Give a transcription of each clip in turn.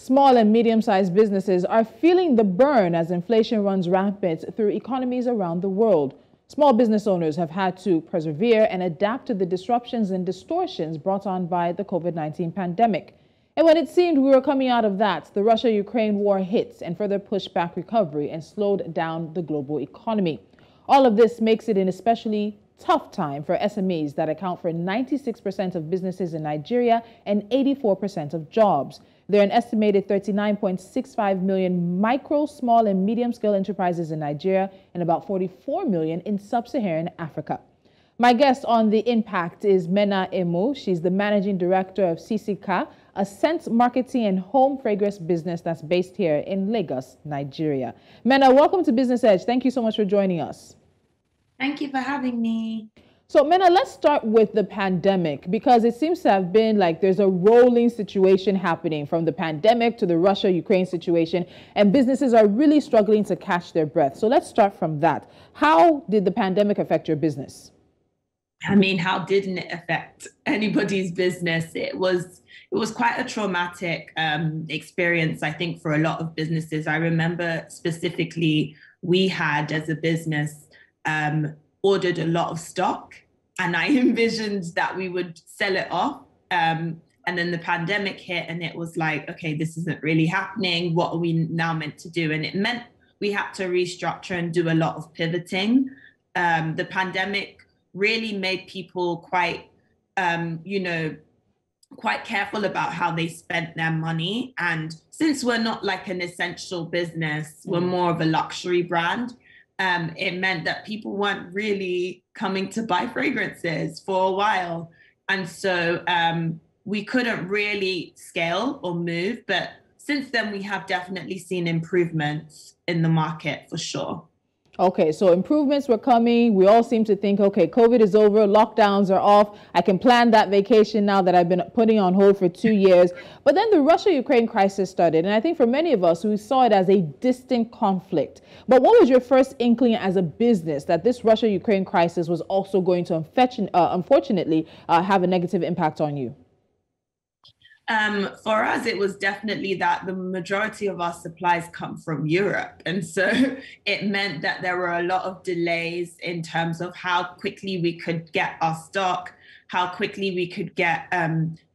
Small and medium-sized businesses are feeling the burn as inflation runs rampant through economies around the world. Small business owners have had to persevere and adapt to the disruptions and distortions brought on by the COVID-19 pandemic. And when it seemed we were coming out of that, the Russia-Ukraine war hit and further pushed back recovery and slowed down the global economy. All of this makes it an especially tough time for SMEs that account for 96% of businesses in Nigeria and 84% of jobs. There are an estimated 39.65 million micro, small, and medium-scale enterprises in Nigeria and about 44 million in sub-Saharan Africa. My guest on the impact is Mena Emo. She's the managing director of CCCA, a scent marketing and home fragrance business that's based here in Lagos, Nigeria. Mena, welcome to Business Edge. Thank you so much for joining us. Thank you for having me. So, Mena, let's start with the pandemic, because it seems to have been like there's a rolling situation happening from the pandemic to the Russia-Ukraine situation, and businesses are really struggling to catch their breath. So let's start from that. How did the pandemic affect your business? I mean, how didn't it affect anybody's business? It was quite a traumatic experience, I think, for a lot of businesses. I remember specifically we had, as a business, ordered a lot of stock, and I envisioned that we would sell it off. And then the pandemic hit and it was like, okay, this isn't really happening. What are we now meant to do? And it meant we had to restructure and do a lot of pivoting. The pandemic really made people quite, quite careful about how they spent their money. And since we're not like an essential business, we're more of a luxury brand. It meant that people weren't really coming to buy fragrances for a while. And so we couldn't really scale or move. But since then, we have definitely seen improvements in the market for sure. Okay, so improvements were coming. We all seem to think, okay, COVID is over, lockdowns are off. I can plan that vacation now that I've been putting on hold for 2 years. But then the Russia-Ukraine crisis started. And I think for many of us, we saw it as a distant conflict. But what was your first inkling as a business that this Russia-Ukraine crisis was also going to, unfortunately, have a negative impact on you? For us, it was definitely that the majority of our supplies come from Europe. And so it meant that there were a lot of delays in terms of how quickly we could get our stock, how quickly we could get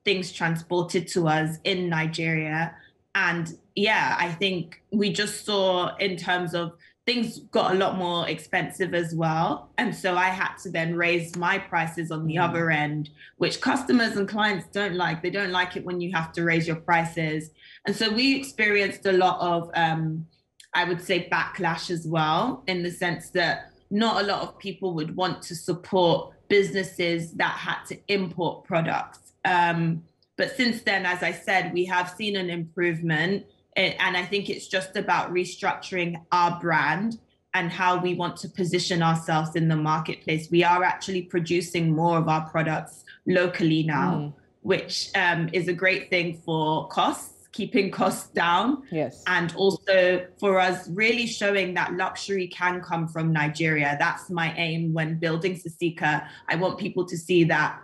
things transported to us in Nigeria. And yeah, I think we just saw in terms of things got a lot more expensive as well. And so I had to then raise my prices on the other end, which customers and clients don't like. They don't like it when you have to raise your prices. And so we experienced a lot of, I would say, backlash as well, in the sense that not a lot of people would want to support businesses that had to import products. But since then, as I said, we have seen an improvement. And I think it's just about restructuring our brand and how we want to position ourselves in the marketplace. We are actually producing more of our products locally now, which is a great thing for costs, keeping costs down. Yes. And also for us really showing that luxury can come from Nigeria. That's my aim when building CCCA. I want people to see that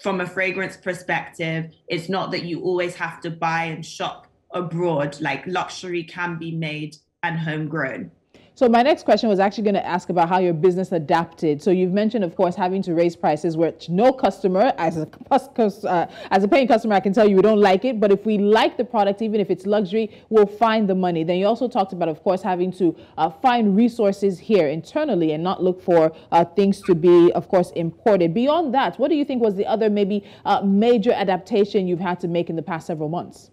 from a fragrance perspective, it's not that you always have to buy and shop abroad. Like, luxury can be made and homegrown. So my next question was actually going to ask about how your business adapted. So you've mentioned, of course, having to raise prices, which no customer, as a paying customer, I can tell you we don't like it. But if we like the product, even if it's luxury, we'll find the money. Then you also talked about, of course, having to find resources here internally and not look for things to be, of course, imported. Beyond that, what do you think was the other maybe major adaptation you've had to make in the past several months?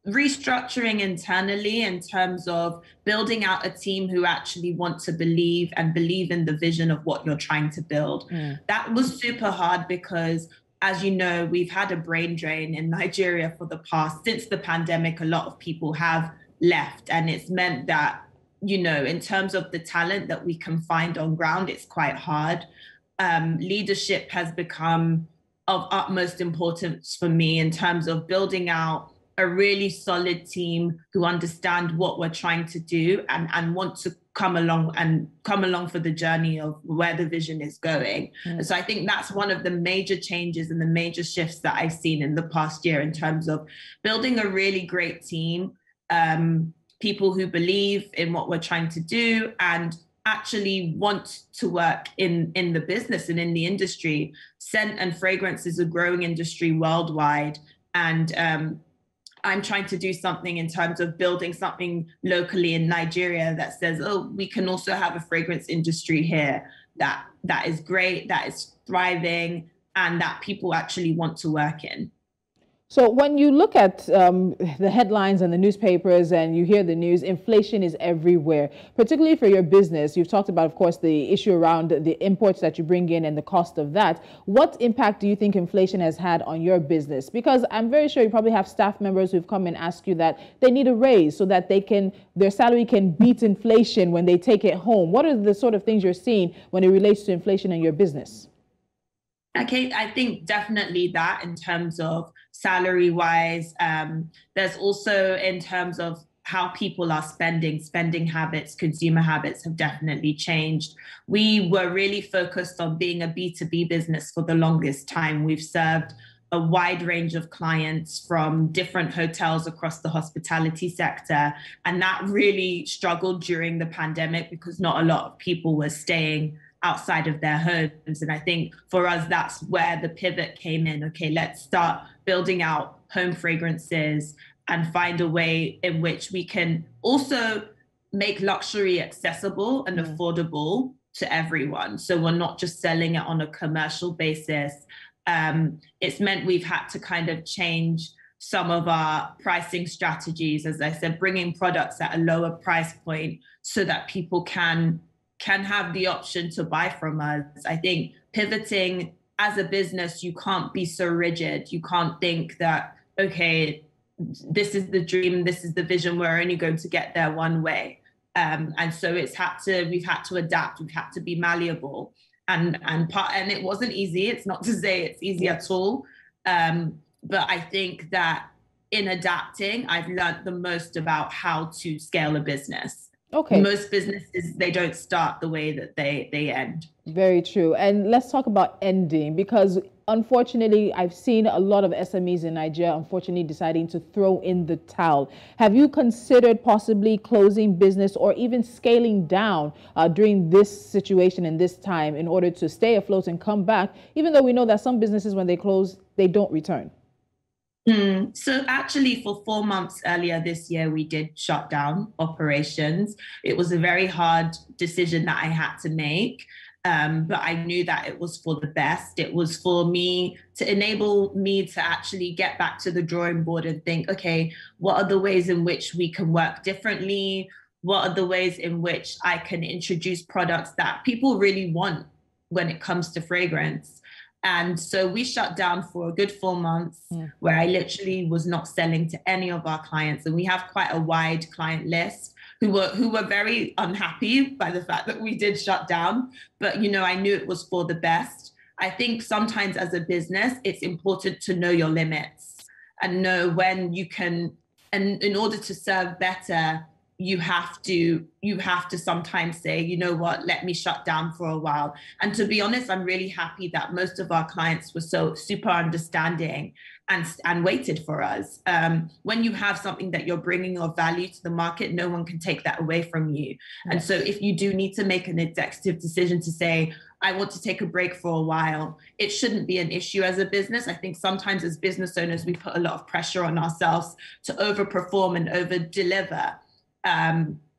Restructuring internally in terms of building out a team who actually want to believe in the vision of what you're trying to build. That was super hard because, as you know, we've had a brain drain in Nigeria for the past, since the pandemic. A lot of people have left, and it's meant that, you know, in terms of the talent that we can find on ground, it's quite hard. Leadership has become of utmost importance for me in terms of building out a really solid team who understand what we're trying to do and want to come along for the journey of where the vision is going. And so I think that's one of the major changes and the major shifts that I've seen in the past year in terms of building a really great team, people who believe in what we're trying to do and actually want to work in the business and in the industry. Scent and fragrance is a growing industry worldwide. And I'm trying to do something in terms of building something locally in Nigeria that says, oh, we can also have a fragrance industry here that is great, that is thriving, and that people actually want to work in. So when you look at the headlines and the newspapers and you hear the news, inflation is everywhere, particularly for your business. You've talked about, of course, the issue around the imports that you bring in and the cost of that. What impact do you think inflation has had on your business? Because I'm very sure you probably have staff members who've come and asked you that they need a raise so that their salary can beat inflation when they take it home. What are the sort of things you're seeing when it relates to inflation in your business? Okay, I think definitely that in terms of salary wise. There's also in terms of how people are spending habits, consumer habits have definitely changed. We were really focused on being a B2B business for the longest time. We've served a wide range of clients from different hotels across the hospitality sector. And that really struggled during the pandemic because not a lot of people were staying outside of their homes. And I think for us, that's where the pivot came in. Okay, let's start building out home fragrances and find a way in which we can also make luxury accessible and affordable to everyone. So we're not just selling it on a commercial basis. It's meant we've had to kind of change some of our pricing strategies, as I said, bringing products at a lower price point so that people can have the option to buy from us. I think pivoting as a business, you can't be so rigid. You can't think that, okay, this is the dream, this is the vision, we're only going to get there one way. And so we've had to adapt, we've had to be malleable. And it wasn't easy. It's not to say it's easy at all. But I think that in adapting, I've learned the most about how to scale a business. Okay. Most businesses, they don't start the way that they end. Very true. And let's talk about ending, because unfortunately, I've seen a lot of SMEs in Nigeria, unfortunately, deciding to throw in the towel. Have you considered possibly closing business or even scaling down during this situation and this time in order to stay afloat and come back, even though we know that some businesses, when they close, they don't return? So actually, for 4 months earlier this year, we did shut down operations. It was a very hard decision that I had to make, but I knew that it was for the best. It was for me to enable me to actually get back to the drawing board and think, okay, what are the ways in which we can work differently? What are the ways in which I can introduce products that people really want when it comes to fragrance? And so we shut down for a good 4 months where I literally was not selling to any of our clients. And we have quite a wide client list who were very unhappy by the fact that we did shut down. But, you know, I knew it was for the best. I think sometimes as a business, it's important to know your limits and know when you can, and in order to serve better, you have to sometimes say, you know what, let me shut down for a while. And to be honest, I'm really happy that most of our clients were so super understanding and waited for us. When you have something that you're bringing of value to the market, no one can take that away from you. And so if you do need to make an executive decision to say, I want to take a break for a while, it shouldn't be an issue as a business. I think sometimes as business owners, we put a lot of pressure on ourselves to overperform and over deliver.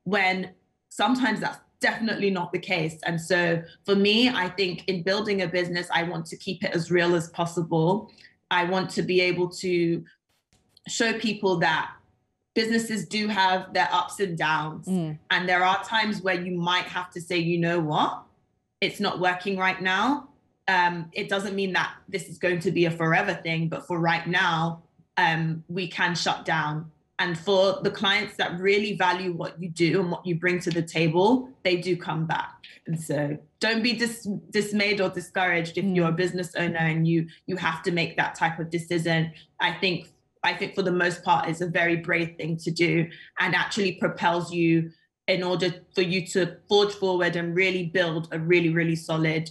When sometimes that's definitely not the case. And so for me, I think in building a business, I want to keep it as real as possible. I want to be able to show people that businesses do have their ups and downs. And there are times where you might have to say, you know what, it's not working right now. It doesn't mean that this is going to be a forever thing, but for right now, we can shut down. And for the clients that really value what you do and what you bring to the table, they do come back. And so don't be dismayed or discouraged if you're a business owner and you have to make that type of decision. I think I think for the most part, is a very brave thing to do and actually propels you in order for you to forge forward and really build a really, really solid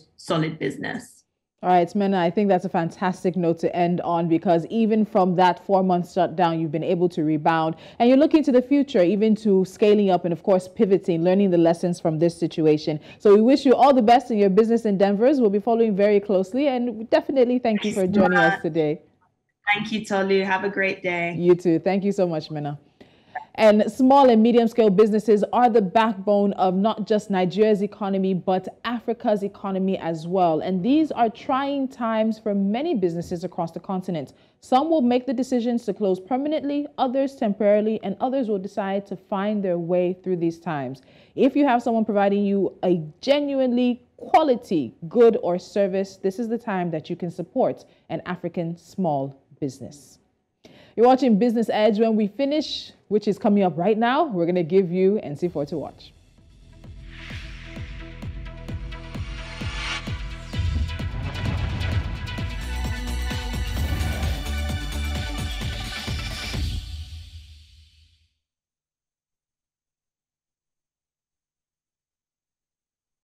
business. All right, Smena, I think that's a fantastic note to end on, because even from that 4-month shutdown, you've been able to rebound and you're looking to the future, even to scaling up and, of course, pivoting, learning the lessons from this situation. So we wish you all the best in your business endeavors. We'll be following very closely, and definitely thank you for joining us today. Thank you, Tolu. Have a great day. You too. Thank you so much, Smena. And small and medium-scale businesses are the backbone of not just Nigeria's economy, but Africa's economy as well. And these are trying times for many businesses across the continent. Some will make the decisions to close permanently, others temporarily, and others will decide to find their way through these times. If you have someone providing you a genuinely quality good or service, this is the time that you can support an African small business. You're watching Business Edge. When we finish, which is coming up right now, we're going to give you NC4 to watch.